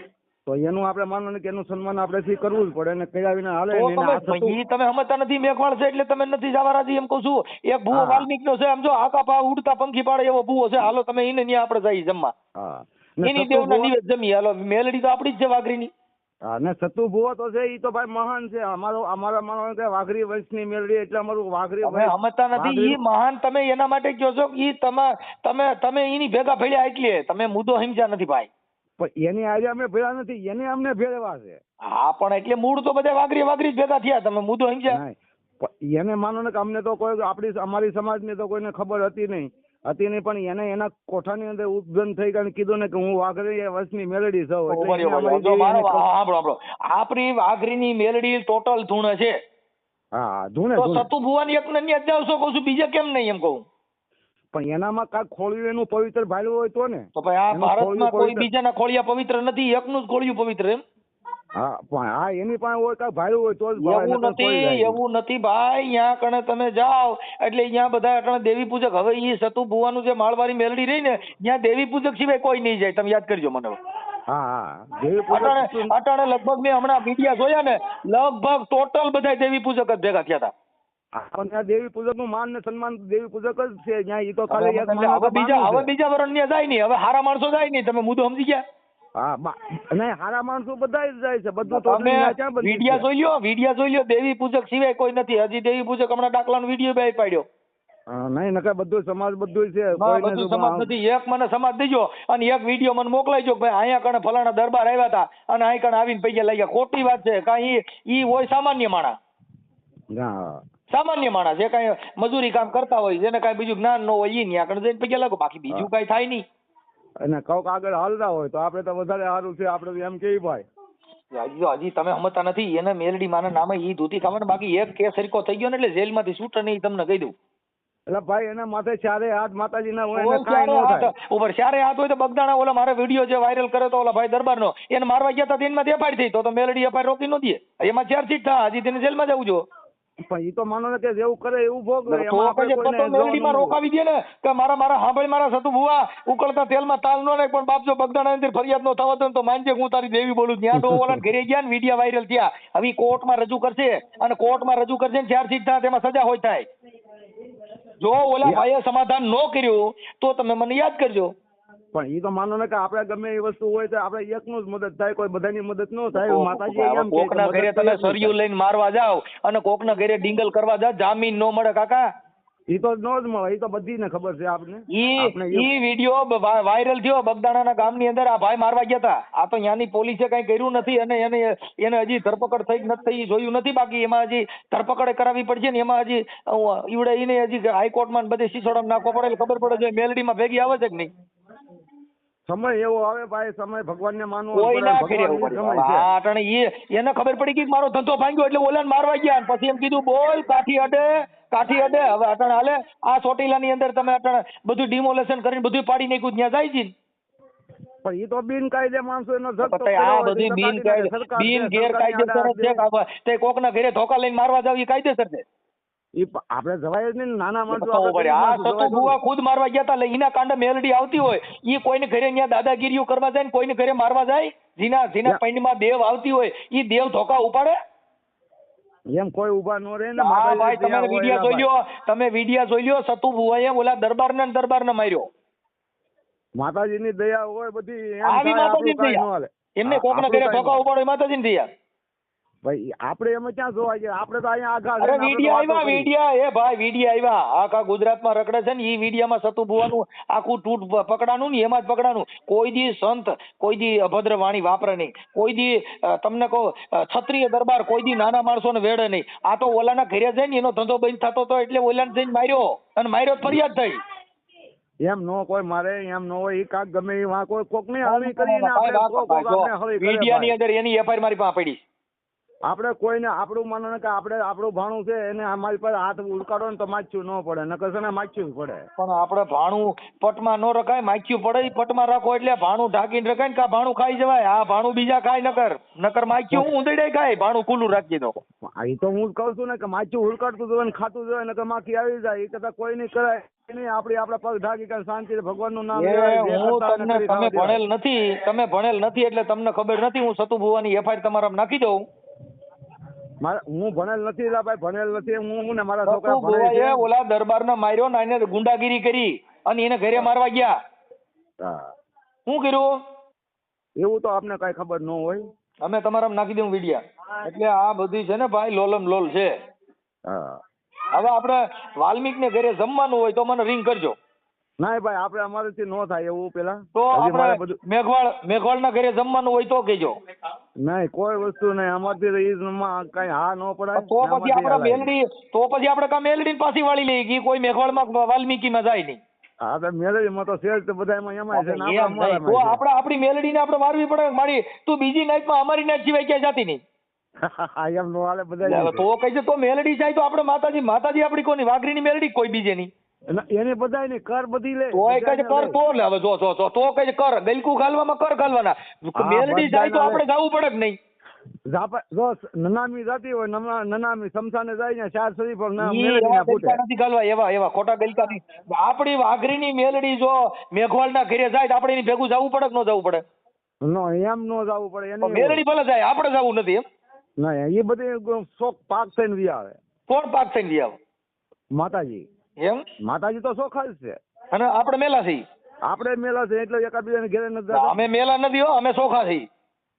S1: તો એનું આપણે માનો કે એનું સન્માન આપણે કરવું જ પડે. અને કયા વિના હાલે
S2: તમે સમજતા નથી. મેઘવાળ છે એટલે તમે નથી જવા રાજી એમ કહું છું. એક ભૂવો વાલ્મીક નો છે આમ જો આકા પા ઉડતા પંખી પાડે એવો ભૂવો છે. હાલો તમે એને ત્યાં આપણે જઈએ જમવા. એની દેવના નિવેદ જમીએ. હાલો મેલડી તો આપડી જ છે વાઘરીની.
S1: હા ને સતુ ભુવો તો છે ઈ તો ભાઈ મહાન છે. અમારા માનો કે વાઘરી વંશની મેલડી એટલે અમારું વાઘરી
S2: સમજતા નથી. ઈ મહાન તમે એના માટે કહો છો કે ઈ તમે એની ભેગા ભેળ્યા એટલે તમે મુદ્દો સમજ્યા નથી ભાઈ.
S1: પણ એની આજે અમે ભેળા નથી, એને અમને ભેળવા છે.
S2: હા પણ એટલે મૂળ તો બધા વાઘરી જ ભેગા થયા. તમે મુદ્દો સમજ્યા?
S1: એને માનો ને કે અમને તો કોઈ અમારી સમાજની તો કોઈને ખબર હતી નહીં. હતી નહીં, પણ એને એના કોઠાની અંદર ઉપજન થઈ ગયું અને કીધું ને કે હું વાઘરી વર્ષની મેલડી છું. એટલે
S2: ઉભા
S1: એને
S2: રહ્યો,
S1: અમારી
S2: જો
S1: દેવી
S2: મારો
S1: એને કહું-
S2: સાંભળો આપણી વાઘરીની મેલડી ટોટલ ધૂણ છે.
S1: હા ધૂણે
S2: તો
S1: ધૂણે.
S2: સતુ ભુવાની એક ને જ જાવ છો કહું છું, બીજે કેમ નહીં એમ કહું.
S1: પણ એનામાં કાંઈક ખોળ્યું એનું પવિત્ર ભાલ્યું હોય તો ને.
S2: તો ભાઈ આ
S1: એનું
S2: ભારતમાં
S1: ખોળ્યું
S2: કોઈ
S1: પવિત્ર.
S2: બીજાના ખોળિયા પવિત્ર નથી, એકનું જ ખોળિયું પવિત્ર એમ.
S1: હા પણ હા એની પાસે હોય કાંઈક ભાલ્યું હોય તો જ ભાવે,
S2: એવું
S1: નકર ખોળી
S2: નથી,
S1: જાય.
S2: એવું નથી ભાઈ. અહીંયા કણે તમે જાઓ એટલે અહીંયા બધા અટાણે દેવી પૂજક. હવે ઈ સતુ ભુવાનું જે માળવારી મેલડી રહી ને ત્યાં દેવી પૂજક સિવાય કોઈ નહીં જાય. તમે યાદ કરજો મને.
S1: હા હા દેવી પૂજક
S2: અટાણે લગભગ મેં હમણાં મીડિયા જોયા ને, લગભગ ટોટલ બધા દેવી પૂજક જ ભેગા થયા હતા.
S1: આપણને આ દેવી પૂજક નું માન ને સન્માન દેવી પૂજક જ છે. ત્યાં ઈ તો ખાલી એક માણસ
S2: હવે બીજા
S1: બાનું છે.
S2: વરણ ત્યાં જાય નહીં. હવે હારા માણસો જાય નહીં. તમે મુદ્દો સમજી ગયા?
S1: હા નહીં હારા માણસો બધા જ જાય છે. બધું તો
S2: તમે
S1: ક્યાં બધું
S2: વિડિયા
S1: છે?
S2: વિડિયા જોઈ લ્યો. દેવી પૂજક સિવાય કોઈ નથી. હજી દેવી પૂજક હમણાં દાખલાનો વિડિયો બે પાડ્યો.
S1: નહીં નકર બધું સમાજ બધું છે.
S2: બધું સમાજ નથી. એક મને સમાજ દેજો અને એક વિડિયો મને મોકલાઈજો કે ભાઈ અહીંયા કણે ફલાણા દરબાર આવ્યા હતા અને અહીં કણે આવીને પૈસા લઈ ગયા. ખોટી વાત છે. કાંઈ ઈ હોય સામાન્ય માણસ.
S1: હા
S2: સામાન્ય માણસ જે કાંઈ મજૂરી કામ કરતા હોય, જેને કાંઈ બીજું જ્ઞાન ન હોય, ઈ ત્યાં કણે જઈને પૈસા લાગો. બાકી બીજું કાંઈ થાય નહીં.
S1: અને કઉક આગળ હાલતા હોય તો આપણે તો વધારે સારું છે. આપણે તો એમ કેવી ભાઈ
S2: હજી તમે સમજતા નથી. એને મેલડી માના નામે ઈ ધોતી ખાવાનું. બાકી એક કેસ હરકો થઈ ગયો ને એટલે જેલમાંથી છૂટે નહીં. તમને કહી દઉં.
S1: એટલે ભાઈ એના માથે ચારે હાથ માતાજી ના હોય
S2: ઓય
S1: એને કાંઈ ન થાય.
S2: ઉપર ચારે હાથ હોય તો બગદાણા ઓલા મારે વિડીયો જે વાયરલ કર્યો તો ઓલા ભાઈ દરબારનો, એને મારવા ગયા હતા એમાં એફઆઈઆર થઈ. તો મેલડી એફઆઈઆર રોકી ન દે. એમાં ચાર્જશીટ થાય. હજી તેને જેલમાં જવું જો.
S1: પણ ઈ તો માનો ને કે જેવું કરે એવું ભોગ
S2: તો પછી પતો મેલડીમાં રોકાવી દે ને કે મારા સાંભળી મારા સતુ ભુવા ઉકળતા તેલમાં તાલ નો નાખ. પણ બાપ જો બગદાણા અંદર ફરિયાદ નો થવા દો ને તો માનજે હું તારી દેવી બોલું. ત્યાં તો ઓલા ઘરે ગયા ને વિડીયો વાયરલ થયા. હવે કોર્ટમાં રજૂ કરશે અને કોર્ટમાં રજૂ કરશે ને ચાર્જશીટ થાય તેમાં સજા હોય થાય. જો ઓલા ભાઈએ સમાધાન ન કર્યું તો તમે મને યાદ કરજો.
S1: પણ ઈ તો માનો ને કે આપણે ગમે એ વસ્તુ હોય તો આપણે એકનું જ મદદ થાય, કોઈ બધાની મદદ ન થાય. માતાજી એમ કે
S2: કોકના ઘરે તમે સરિયું લઈને મારવા જાવ અને કોકના ઘરે ડિંગલ કરવા જાવ, જામીન નો મળે કાકા.
S1: ઈ તો ન જ મળે. ઈ તો બધીને ખબર છે આપને.
S2: ઈ વિડીયો વાયરલ થયો બગદાણાના ગામની અંદર. આ ભાઈ મારવા ગયા હતા. આ તો ત્યાંની પોલીસે કઈ કર્યું નથી અને એને હજી ધરપકડ થઈ નથી થઈ જોયું નથી. બાકી એમાં હજી ધરપકડ કરાવવી પડશે ને એમાં હજી ઈવડે એને હજી હાઈકોર્ટમાં બધે શીશોડામાં નાખવો પડે. ખબર પડે છે મેલડીમાં ભેગી આવે છે કે નહીં.
S1: સમય એવો આવે ભાઈ, સમય ભગવાનને માનવો
S2: કોઈ ના કરે.
S1: ભગવાન
S2: એને ખબર પડી કે મારો ધંધો ભાંગ્યો એટલે ઓલાને મારવા ગયા. પછી એમ કીધું બોલ કાઠી અડે. હવે અટણ હાલે આ ચોટીલાની અંદર તમે અટણ બધું ડિમોલેશન કરીને બધું પાડી નાખ્યું. ત્યાં જાય છે
S1: પણ ઈ તો બિનકાયદે માણસો એનો
S2: આ બધું બિન ગેરકાયદેસર જ છે. તે કોકના ઘરે ધોકા લઈને મારવા જાવ એ કાયદેસર છે.
S1: ઈ આપણે જવાય જ નહીં. નાના માણસો
S2: આ સતુ ભુવા ખુદ મારવા ગયા હતા. એના કાંડે મેલડી આવતી હોય ઈ કોઈને ઘરે ત્યાં દાદાગીરીઓ કરવા જાય ને કોઈને ઘરે મારવા જાય. જેના પૈણમાં દેવ આવતી હોય ઈ દેવ ધોકા ઉપાડે
S1: એમ કોઈ ઉભા ન રહે ને.
S2: હા ભાઈ તમે વિડિયા જોઈ લ્યો. તમે વિડિયા જોઈ લ્યો. સતુ ભુવાએ ઓલા દરબારને માર્યો.
S1: માતાજીની દયા હોય બધી.
S2: આવી માતાજીની દયા. એમને કોકના ઘરે ધોકા ઉપાડે માતાજીની દયા.
S1: ભાઈ આપણે એમાં ક્યાં જોવા ગયા? આપણે તો અહીંયા આગળ
S2: અરે વિડિયા આવ્યા. આખા ગુજરાતમાં રખડે છે ને. ઈ વિડિયામાં સતુ ભુવાનું આખું તૂટ પકડાનું ને એમાં જ પકડાનું. કોઈ દી સંત કોઈ દી અભદ્ર વાણી વાપરે નહીં. કોઈ દી તમને કહો ક્ષત્રિય દરબાર કોઈ દી નાના માણસોને વેડે નહીં. આ તો ઓલાના ઘરે જઈને એનો ધંધો બંધ થતો હતો એટલે ઓલાને જઈને માર્યો અને માર્યો ફરિયાદ થઈ.
S1: એમ નો કોઈ મારે એમ નો હોય. કાક ગમે એ વાં કોઈ કોક ને હળી કરીને
S2: મીડિયાની અંદર એની એફઆઈઆર મારી પાસે પડી.
S1: આપણે કોઈને આપણું માનો ને કે આપણે આપણું ભાણું છે એને અમારી પાસે હાથ ઉડકાડો ને તો માચ્યું ન પડે, નકર છે ને માચ્યું પડે.
S2: પણ આપણે ભાણું પટમાં ન રખાય, માખ્યું પડે. પટમાં રાખો એટલે ભાણું ઢાંકીને રખાય ને કા ભાણું ખાઈ જવાય. આ ભાણું બીજા ખાય નકર માખ્યું ઉંદડે ખાય. ભાણું ખુલ્લું રાખી દો.
S1: એ તો હું કઉ છું ને કે માચ્યું ઉડકાડતું જોઈએ ને ખાતું જોઈએ નકર માખી આવી જાય. એ કરતા કોઈ નહીં કરાય નહીં. આપણા પગ ઢાંકી કરીને શાંતિ ભગવાનનું નામ
S2: તમે ભણેલ નથી એટલે તમને ખબર નથી. હું સતુ ભુવાની એફઆઈઆર તમારા નાખી દઉં.
S1: હું ભણેલ નથી ભાઈ, ભણેલ નથી હું ને મારા છોકરા ભણે છે.
S2: ઓલા દરબારને માર્યો ને એને ગુંડાગીરી કરી અને એને ઘરે મારવા ગયા. શું કર્યું
S1: એવું તો આપને કઈ ખબર ન હોય.
S2: અમે તમારા નાખી દઉં વિડિયા. એટલે આ બધી છે ને ભાઈ લોલમ લોલ છે. હવે આપણે વાલ્મીક ને ઘરે જમવાનું હોય તો મને રિંગ કરજો.
S1: ના ભાઈ આપણે અમારેથી ન થાય એવું. પેલા
S2: તો આપણે મેઘવાળ ના ઘરે જમવાનું હોય તો કહેજો.
S1: નહીં કોઈ વસ્તુ નહીં અમારથી કઈ હા ન પડાય.
S2: તો પછી આપણે મેલડી કા મેલડી પાછી વાળી લઈ ગઈ. કોઈ મેઘવાળમાં વાલ્મીકીમાં જાય નહીં.
S1: હા તો મેલેડીમાં તો શેર તો બધામાં એમાં છે ને
S2: એમ
S1: આપણા
S2: નહીં. તો
S1: અમારામાં
S2: આપણે આપણી મેલડીને આપણે મારવી પડે મારી. તું બીજી નાઈટમાં અમારી નાઈટ સિવાય ક્યાંય જાતી નહીં.
S1: છે. એમ નો હાલે બધા
S2: તો કઈ છે તો મેલડી જાય તો આપણે માતાજી માતાજી આપણી કોની વાઘરીની મેલડી કોઈ બીજે નહીં.
S1: એને બધા ને કર બધી લે
S2: તોય કઈ છે કર તો લે હવે જો તો કઈ છે કર ગલકું ખાલવામાં કર ખાલવાના. મેલડી જાય તો આપણે જવું પડે કે નહીં?
S1: જો નનામી જાતી હોય નનામી સમસાને જાય ને ચાર સદી પર
S2: ઈ
S1: મેલેડી ના
S2: એવા
S1: ફૂટે.
S2: ગલકા નથી ખાલવા, એવા ખોટા ગલકા નહીં. આપણી વાઘરીની મેલડી જો મેઘવાળના ઘરે જાય તો આપણે એની ભેગું જવું પડે કે ન જવું પડે?
S1: નો એમ નો જવું પડે
S2: તો મેલડી ભલે જાય આપણે જવું નથી એમ?
S1: ના એ બધી શોખ પાક થઈને વી આવે
S2: કોણ પાક થઈને ગયા
S1: માતાજી.
S2: એમ?
S1: માતાજી તો શોખા જ છે.
S2: અને આપણે મેલા છીએ.
S1: આપણે મેલા છે એટલે એકાબીજાને ઘેરે નથી જતા.
S2: અમે મેલા નથી હો, અમે સોખા છીએ.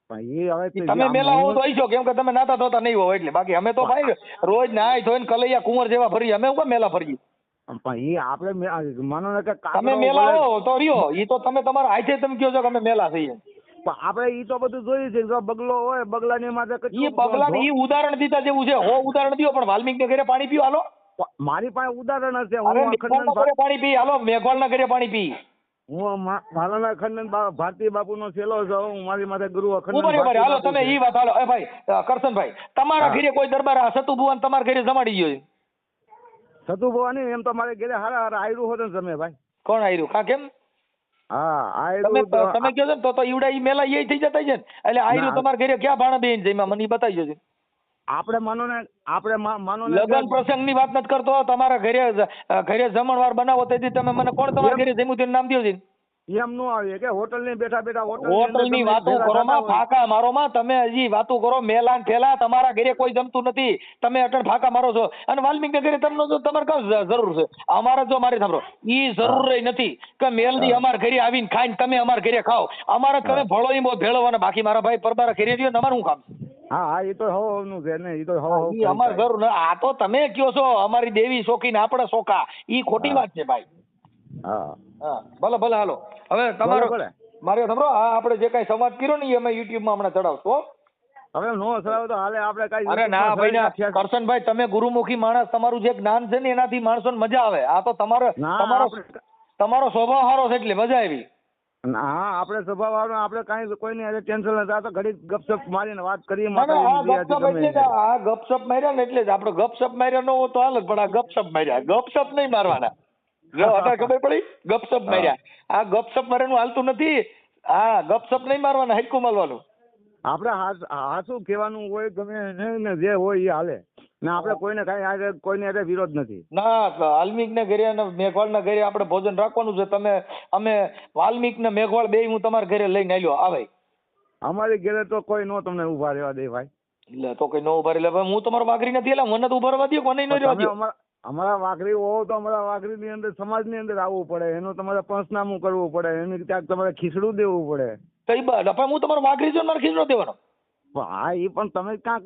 S1: પણ એ હવે
S2: તમે મેલા હો તો હશો કેમ કે તમે નાતા ધોતા નહીં હો એટલે. બાકી અમે તો ભાઈ રોજ નાય ધોઈને કલૈયા કુંવર જેવા ફરીએ. અમે કેમ મેલા ફરીએ?
S1: પણ એ આપણે માનો ને કે
S2: તમે મેલા હો તો રહ્યો. ઈ તો તમે તમારા હાથે તમે કહો છો કે અમે મેલા છીએ.
S1: પણ આપણે ઈ તો બધું જોયું છે. જો બગલો હોય બગલાની માથે
S2: ઈ બગલાને ઈ ઉદાહરણ દીધા જેવું છે. હો ઉદાહરણ દીધો પણ વાલ્મીકના ઘરે પાણી પીઓ હાલો.
S1: મારી પાસે ઉદાહરણ હશે.
S2: અરે મેઘવાળના ઘરે પાણી પી હાલો. મેઘવાળના ઘરે પાણી પી.
S1: હું મારાના ખંડન ભારતી બાપુનો છેલ્લો છું. હું મારી માથે ગુરુ
S2: બરાબર હાલો તમે ઈ વાત હાલો. એ ભાઈ કરશનભાઈ તમારા ઘરે કોઈ દરબાર સતુ ભુવન તમારા ઘરે જમાડી ગયો છે?
S1: સતુ ભવાની એમ તો મારે ઘરે હારા હારા આયરું હોત ને તમે ભાઈ.
S2: કોણ આયરું? કા કેમ?
S1: હા
S2: તમે
S1: આયરું
S2: તમે કહો છો ને તો ઈવડા ઈ મેલા એ થઈ જતા છે ને. એટલે આયરું તમારા ઘરે ક્યાં ભાણા બેન જઈમાં મને બતાવી છે.
S1: આપણે માનો ને
S2: લગન પ્રસંગ ની વાત નથી કરતો. તમારા ઘરે જમણવાર બનાવો તેથી તમે મને કોણ તમારા ઘરે જમ્યું તેનું નામ દો છે?
S1: એમ નો આવે કે હોટલ ની બેઠા બેઠા
S2: હોટલ ની વાતો કરો માં ફાકા મારો માં. તમે હજી વાતો કરો મેલા ને ફેલા. તમારા ઘરે કોઈ જમતું નથી. તમે અટણ ફાકા મારો છો. અને વાલ્મીક ઘરે તમને જો તમારે કામ જરૂર છે? અમારે જો મારી સાંભળો ઈ જરૂર નથી કે મેલડી અમારા ઘરે આવીને ખાઈને તમે અમારા ઘરે ખાઓ. અમારે તમે ભળો ઈ બહુ ભેળવવાના. બાકી મારા ભાઈ પરબારા ઘરે રહ્યો ને અમારું શું કામ?
S1: હા એ તો હવનું છે ને. એ તો હવ
S2: અમારે જરૂર ન. આ તો તમે કયો છો અમારી દેવી શોખીને આપણે શોખા. ઈ ખોટી વાત છે ભાઈ.
S1: હા
S2: હા ભલે ભલે હાલો. હવે તમારો
S1: ભલે.
S2: મારે સાંભળો આ આપણે જે કઈ સંવાદ કર્યો ને એ અમે યુટ્યુબ માં હમણાં ચડાવશું.
S1: હવે નો સરાવ તો હાલે આપણે કઈ.
S2: અરે ના ભાઈ ના કરશનભાઈ તમે ગુરુમુખી માણસ. તમારું જે જ્ઞાન છે ને એનાથી માણસોને મજા આવે. આ તો તમારો સ્વભાવ સારો છે એટલે મજા આવી.
S1: હા આપણે સ્વભાવ વાળો આપણે કઈ કોઈને ટેન્શન નથી. આ તો ઘડી ગપસપ મારીને વાત કરીએ.
S2: આ ગપસપ માર્યા ને એટલે જ આપણે ગપસપ માર્યા ન હોય તો હાલ જ. પણ આ ગપસપ માર્યા. ગપસપ નહીં મારવાના. જો અત્યારે ખબર પડી ગપસપ માર્યા. આ ગપસપ મારવાનું હાલતું નથી. હા ગપસપ નહીં મારવાના. હૈકું મારવાનું.
S1: આપણે હાસું કહેવાનું હોય ગમે ને જે હોય એ હાલે ને. આપણે કોઈને કઈ કોઈને વિરોધ નથી.
S2: ના વાલ્મીક ને ઘરે અને મેઘવાળ ના ઘરે આપણે ભોજન રાખવાનું છે. અમે વાલ્મીક ને મેઘવાળ બે હું તમારા ઘરે લઈને આવ્યો. આવે
S1: અમારી ઘરે તો કોઈ નો તમને ઉભા રહેવા દે ભાઈ.
S2: એટલે તો કઈ નો ઉભા રહે. હું તમારો વાઘરી નથી. એટલે મને તો ઉભા રહેવા દો. કોને નો રહેવા દો.
S1: અમારા વાઘરી હોવ તો અમારા વાઘરી ની અંદર સમાજ ની અંદર આવવું પડે. એનું તમારે પંચનામું કરવું પડે. એની ક્યાંક તમારે ખીચડું દેવું પડે.
S2: કઈ બાદ હું તમારો વાઘરી છું મારે ખીચડો દેવાનો.
S1: હા એ પણ તમે ક્યાંક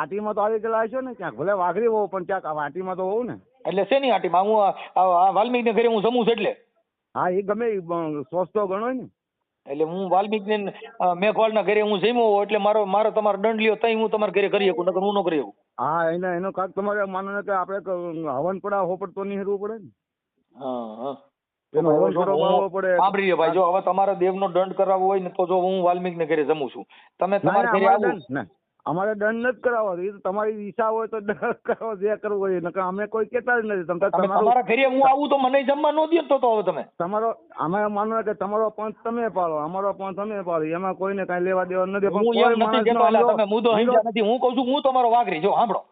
S1: આટીમાં તો આવી ગયેલા છો ને. ક્યાંક ભલે વાઘરી હોવ પણ ક્યાંક આટીમાં તો હોવ ને.
S2: એટલે શેની આટીમાં? હું વાલ્મીક ને ઘરે હું જમું છું એટલે.
S1: હા એ ગમે સોચતો ગણો ને.
S2: એટલે હું વાલ્મીક ને મેઘવાળ ના ઘરે હું જમ્યો હોઉં એટલે મારો તમારો દંડ લ્યો તઈ હું તમારા ઘરે કરી શકું. નકર હું ન કરી શકું.
S1: હા એનો કાંક તમારે માનો ને કે આપણે હવન પડા હોપડ તો નહીં હેરવું પડે ને.
S2: હા
S1: એનો હવન પડો બાળવો પડે.
S2: સાંભળી લ્યો ભાઈ. જો હવે તમારે દેવનો દંડ કરાવવો હોય ને તો જો હું વાલ્મીક ને ઘરે જમું છું. તમે તમારા ઘરે આવો.
S1: અમારે દંડ નથી કરાવવો. એ તો તમારી ઈચ્છા હોય તો દંડ કરાવો જે કરવું હોય. નકર અમે કોઈ કહેતા જ નથી.
S2: તમારા ઘરે હું આવું તો મને જમવા ન દો તો હવે તમે
S1: તમારો અમે માનો કે તમારો પંચ તમે પાડો અમારો પંચ અમે પાડો. એમાં કોઈને કઈ લેવા દેવા નથી.
S2: તમે મુદ્દો સમજ્યા નથી. હું કઉ છું હું તમારો વાઘરી. જો સાંભળો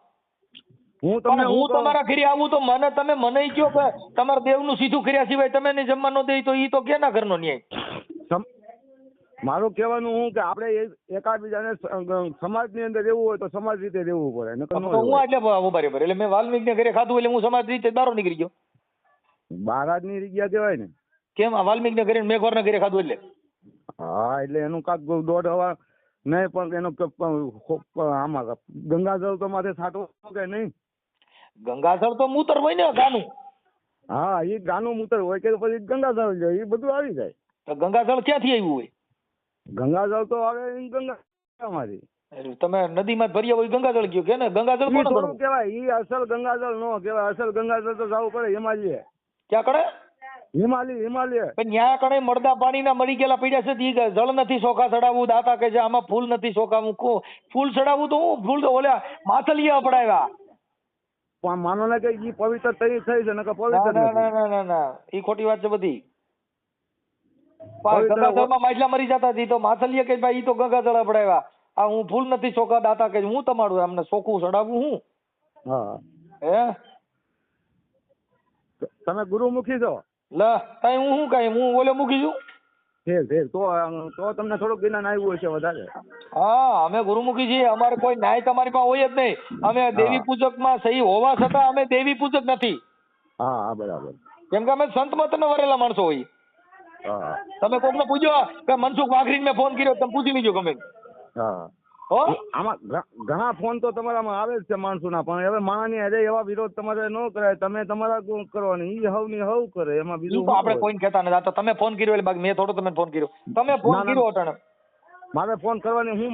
S2: હું તમારા ઘરે આવું તો તમે મને કહો કે તમારા દેવનું સીધું કર્યા સિવાય તમે નહીં જમવા ન દે તો ઈ તો કેના ઘરનો ન્યાય?
S1: મારું કહેવાનું હું કે આપણે એકાબીજાને સમાજની અંદર રહેવું હોય તો સમાજ રીતે રહેવું પડે.
S2: હું એટલે બરાબર. એટલે મેં વાલ્મીક ને ઘરે ખાધું એટલે હું સમાજ રીતે બારો નીકળી ગયો.
S1: બારાજ ની જગ્યા કહેવાય ને.
S2: કેમ? વાલ્મીક ને ઘરે મેઘવાળ ના ઘરે ખાધું એટલે.
S1: હા એટલે એનું કાંક દોઢ હવા નહીં પણ એનો આમાં ગંગાજળ તો માથે છાંટવું કે નહીં?
S2: ગંગાજળ તો મૂતર હોય ને ગાનું.
S1: હા એ ગાનું મૂતર હોય કે પછી ગંગાજળ જાય એ બધું આવી જાય.
S2: તો ગંગાજળ ક્યાંથી આવ્યું હોય?
S1: ગંગાજળ તો આવે ગંગા અમારી.
S2: તમે નદીમાં ભર્યા હોય ગંગાજળ ગયો કે ને? ગંગાજળ કોણ
S1: કહેવાય? ઈ અસલ ગંગાજળ નો કહેવાય. અસલ ગંગાજળ તો જવું પડે એમાં જ.
S2: ક્યાં કરે?
S1: હિમાલય
S2: પણ ન્યા કણે મળદા પાણીના મરી ગયેલા પડ્યા છે ઈ જળ નથી ચોખા ચડાવવું, દાતા કે છે આમાં ફૂલ નથી ચોખાવું, ફૂલ ચડાવવું તો હું ફૂલ તો ઓલા માથલીએ અપડાવ્યા.
S1: પણ માનો ને કે ઈ પવિત્ર થઈ છે ને કે
S2: ના
S1: પવિત્ર
S2: ના
S1: નથી.
S2: ના ના ના ઈ ખોટી વાત છે બધી.
S1: પવિત્ર
S2: ગંગાજળમાં માછલા મરી જતા હતી તો માથલીએ કે ભાઈ ઈ તો ગંગાજળ અપડાવ્યા, આ હું ફૂલ નથી ચોખા દાતા કે હું તમારું અમને ચોખ્ખું ચડાવવું હું.
S1: હા
S2: હે
S1: તમે ગુરુમુખી છો?
S2: લા કઈ હું શું કઈ હું ઓલે મૂકી છું.
S1: તો તમને થોડુંક જ્ઞાન આવ્યું હશે વધારે.
S2: હા અમે ગુરુમુખી છીએ, અમારે કોઈ ન્યાય તમારી પાસે હોય જ નહીં. અમે દેવી પૂજક માં સહી હોવા છતાં અમે દેવી પૂજક નથી.
S1: હા બરાબર.
S2: કેમ કે અમે સંત મત ને વરેલા માણસો હોઈએ.
S1: હા
S2: તમે કોકને પૂછો કે મનસુખ વાઘરીને મેં ફોન કર્યો તમે પૂછી લીજો ગમે.
S1: હા
S2: હો
S1: આમાં ઘણા ફોન તો તમારામાં આવે જ છે માણસોના, પણ હવે માણસની હારે એવા વિરોધ તમારે ન કરાય, તમે તમારા કરવાની, ઈ હવ ની હવ કરે એમાં
S2: ઈ
S1: બીજું
S2: તો આપણે કોઈને કહેતા નથી. આ તો તમે ફોન કર્યો એટલે બાકી મેં થોડો તમે ફોન કર્યો. તમે ફોન
S1: ના, ના.
S2: કર્યો અટાણે.
S1: મારે ફોન કરવાની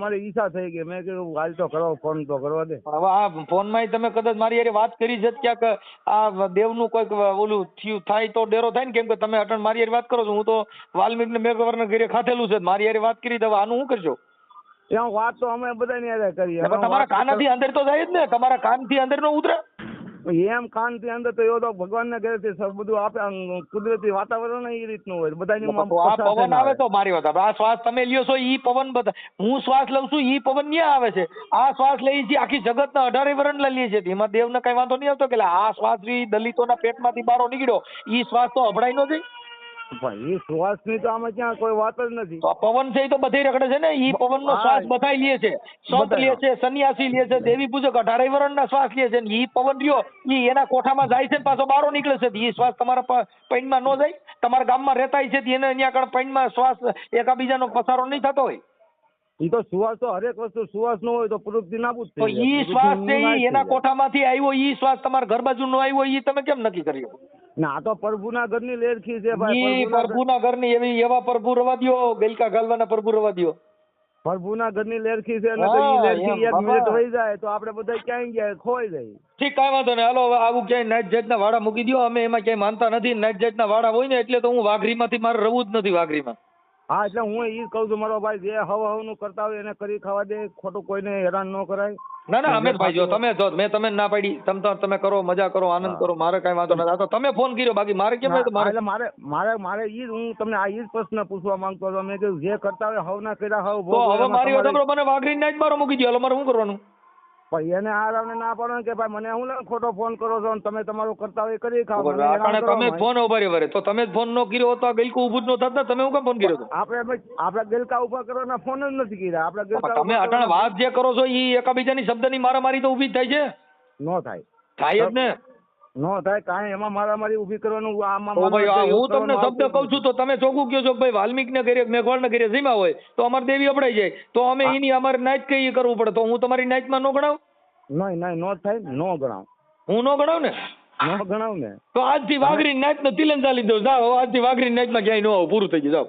S1: મારી ઈચ્છા થઈ ગઈ, મેં કીધું હાલ તો કરો, ફોન તો કરવા દે.
S2: હવે આ ફોનમાં તમે કદાચ મારી હારે વાત કરી છે ક્યાંક આ દેવનું કોઈક ઓલું થયું થાય તો ડેરો થાય ને, કેમ કે તમે અટણ મારી હારે વાત કરો છો, હું તો વાલ્મીકને મેઘવરના ઘરે ખાધેલું છે, મારી હારે વાત કરી તો હવે આનું શું કરશો?
S1: ત્યાં વાત તો અમે બધાની હારે કરીએ.
S2: પણ તમારા કાનથી અંદર તો જાય જ ને, તમારા કાનથી અંદર નો ઉતરે.
S1: એમ કાન થી અંદર તો એવો તો ભગવાન ને ઘરેથી બધું આપે, કુદરતી વાતાવરણ એ રીતનું હોય બધાની.
S2: તો આ પવન આવે તો મારી વાત આ શ્વાસ તમે લ્યો છો ઈ પવન બધા હું શ્વાસ લઉં છું ઈ પવન ન્યા આવે છે. આ શ્વાસ લઈએ છીએ આખી જગતના 18 વરણ લઈએ છીએ, એમાં દેવને કઈ વાંધો નહીં આવતો કે આ શ્વાસ દલિતોના પેટમાંથી બહાર નીકળ્યો ઈ શ્વાસ તો અભડાઈ નો જાય.
S1: પણ એ શ્વાસ ની તો આમાં ક્યાં કોઈ વાત જ નથી.
S2: તો પવન છે એ તો બધે રખડે છે ને, ઈ પવનનો શ્વાસ બધાય લે છે, સંત લે છે, સન્યાસી લે છે, દેવી પૂજક 18 વરણના શ્વાસ લે છે, ઈ પવન રહ્યો ઈ એના કોઠામાં જાય છે પાછો બહાર નીકળે છે. ઈ શ્વાસ તમારા પૈણમાં ન જાય? તમારા ગામમાં રહેતા છે એને અહીંયા આગળ પૈણમાં શ્વાસ એકાબીજાનો પસારો નહીં થતો હોય?
S1: ઈ તો સુવાસ તો હરેક વસ્તુ સુવાસ નો હોય તો પ્રવૃત્તિ નાબૂદ
S2: તો
S1: થઈ જાય.
S2: ઈ શ્વાસ છે ઈ એના કોઠામાંથી આવ્યો, ઈ શ્વાસ તમારા ઘર બાજુ નો આવ્યો, ઈ તમે કેમ નક્કી કર્યો?
S1: ના આ તો પ્રભુના ઘરની લેરખી છે ભાઈ.
S2: ઈ પ્રભુના ઘરની એવા પ્રભુ રવા દ્યો, ગલકા ગાલવાના પ્રભુ રવા દ્યો.
S1: પ્રભુના ઘરની લેરખી છે અને ઈ લેરખી 1 મિનિટ વહી જાય તો આપણે બધા ક્યાંય ગયા ખોઈ જાય.
S2: ઠીક કાંઈ વાંધો નહીં, હાલો હવે આવું ક્યાંય નાઈટ જાતના વાડા મૂકી દો, અમે એમાં ક્યાંય માનતા નથી. નાઈટ જાતના વાડા હોય ને એટલે તો હું વાઘરીમાંથી મારે રહેવું જ નથી વાઘરીમાં.
S1: હા એટલે હું ઈ જ કહું છું મારો ભાઈ, જે હવ નું કરતા હોય એને કરી ખાવા દે, ખોટું કોઈને હેરાન ન કરાય.
S2: ના ના અમે ભાઈ જો મેં તમે ના પાડી, તમે કરો, મજા કરો, આનંદ કરો, મારે કાંઈ વાંધો નથી. આ તો તમે ફોન કર્યો, બાકી મારે કેમ
S1: એટલે મારે ઈ જ હું તમને આ ઈ જ પ્રશ્ન પૂછવા માંગતો હતો. મેં કીધું જે કરતા હોય હવ ના કર્યા હવ
S2: તો હવે મારી વાત મને વાઘરી નાઈટ બારો મૂકી દો, મારે શું કરવાનું?
S1: ભાઈ એને આરામને ના પાડો કે ભાઈ મને હું ખોટો ફોન કરો છો, તમે તમારું કરતા હોય કરી ખાવ.
S2: તમે ફોન ઉભારી વરે તો તમે જ ફોન નો કર્યો તો આ ગલકું ઊભું જ ન થાત ને, તમે હું કેમ ફોન કર્યો?
S1: આપણે ગલકા ઉભા કરવાના ફોન જ નથી કર્યા. આપણે
S2: તમે અટાણે વાત જે કરો છો ઈ એકાબીજાની શબ્દની મારામારી તો ઊભી જ થાય છે.
S1: નો થાય
S2: થાય જ ને.
S1: નો થાય કાંઈ એમાં મારામારી ઊભી કરવાનું આમાં.
S2: હું તમને શબ્દ કહું છું તો તમે ચોખ્ખું કહો છો ભાઈ વાલ્મીક ને ઘરે મેઘવાળ ને ઘરે સીમા હોય તો અમારી દેવી અપડાઈ જાય તો અમે એની અમારે નાઈટ કઈ કરવું પડે, તો હું તમારી નાઈટમાં નો ગણાવ?
S1: નહીં નો થાય, નો ગણાવ.
S2: હું નો ગણાવ ને?
S1: નો ગણાવ ને.
S2: તો આજથી વાઘરી નાઈટ નો તિલન ચાલી દો, જાઓ આજથી વાઘરી નાઈટમાં ક્યાંય ન આવો, પૂરું થઈ ગયું, જાઓ.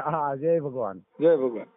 S1: હા જય ભગવાન.
S2: જય ભગવાન.